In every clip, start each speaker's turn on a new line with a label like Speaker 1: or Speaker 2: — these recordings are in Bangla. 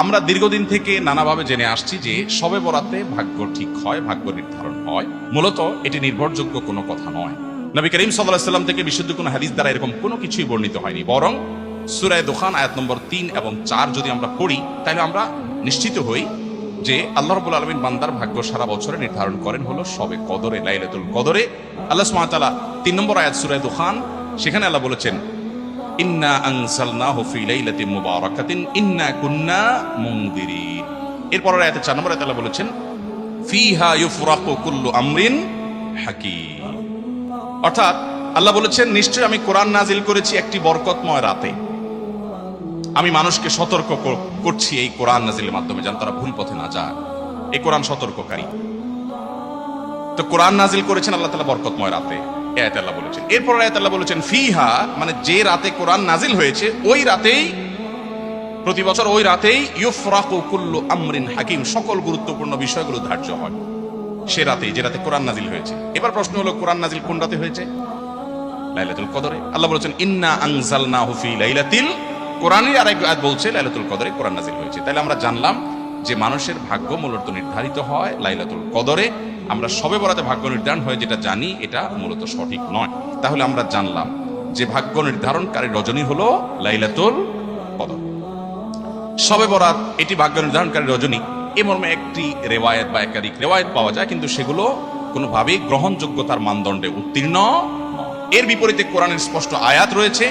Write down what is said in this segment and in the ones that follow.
Speaker 1: আমরা দীর্ঘদিন থেকে নানাভাবে জেনে আসছি যে শবে বরাতে ভাগ্য ঠিক হয়, ভাগ্য নির্ধারণ হয়। মূলত এটি নির্ভরযোগ্য কোনো কথা নয়। নবী করিম সাল্লাল্লাহু আলাইহি ওয়াসাল্লাম থেকে বিশুদ্ধ কোনো হাদিস দ্বারা এরকম কোনো কিছুই বর্ণিত হয়নি। বরং সূরা দুখান আয়াত নম্বর ৩ এবং ৪ যদি আমরা পড়ি তাহলে আমরা নিশ্চিত হই যে আল্লাহ রাব্বুল আলামিন বান্দার ভাগ্য সারা বছরে নির্ধারণ করেন হলো শবে কদরে, লাইলাতুল কদরে। আল্লাহ সুবহানাহু ওয়া তাআলা ৩ নম্বর আয়াত সূরা দুখান, সেখানে আল্লাহ বলেছেন ইন্না আনজালনাহু ফি লাইলাতিন মুবারাকাতিন ইন্না কুন্না মুনদিরিন। এরপরের আয়াতে ৪ নম্বর আয়াতে আল্লাহ বলেছেন ফিহা ইউফরাকু কুল্লু আমরিন হাকিম। অর্থাৎ আল্লাহ বলেছেন নিশ্চয়ই আমি কোরআন নাজিল করেছি একটি বরকতময় রাতে। আমি মানুষকে সতর্ক করছি এই কোরআন নাজিলের মাধ্যমে, যেন তারা ভুল পথে না যায়। এই কোরআন সতর্ককারী। তো কোরআন নাজিল করেছেন আল্লাহ তাআলা বরকতময় রাতে, এই আয়াতে আল্লাহ বলেছেন। এরপর আয়াতে আল্লাহ বলেছেন ফিহা, মানে যে রাতে কোরআন নাজিল হয়েছে ওই রাতেই, প্রতি বছর ওই রাতেই ইউফরাকু কুল্লু আমরিন হাকিম, সকল গুরুত্বপূর্ণ বিষয়গুলো ধার্য হয় সে রাতেই, যে রাতে কোরআন নাজিল হয়েছে। এবার প্রশ্ন হলো কোরআন নাজিল কোন রাতে হয়েছে? লাইলাতুল কদরে। আল্লাহ বলেছেন ইন্না আনজালনাহু ফি লাইলাতিল, কোরআনের আরেক আয়াত বলছে লাইলাতুল কদরে কোরআন নাজিল হয়েছে। তাহলে আমরা জানলাম যে মানুষের ভাগ্য মূলত নির্ধারিত হয় লাইলাতুল কদরে। আমরা শবে বরাতে ভাগ্য নির্ধারণ হয় যেটা জানি, এটা মূলত সঠিক নয়। তাহলে আমরা জানলাম যে ভাগ্য নির্ধারণকারী রজনী হলো লাইলাতুল কদর। শবে বরাত এটি ভাগ্য নির্ধারণকারী রজনী, এ মর্মে একটি রেওয়ায়েত বা একাধিক রেওয়ায়েত পাওয়া যায়, কিন্তু সেগুলো কোনোভাবেই গ্রহণযোগ্যতার মানদণ্ডে উত্তীর্ণ নয়। এর বিপরীতে কোরআনের স্পষ্ট আয়াত রয়েছে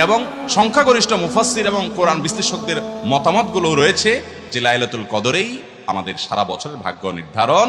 Speaker 1: এবং সংখ্যাগরিষ্ঠ মুফাসসির এবং কোরআন বিশ্লেষকদের মতামতগুলো রয়েছে যে লাইলাতুল কদরেই আমাদের সারা বছরের ভাগ্য নির্ধারণ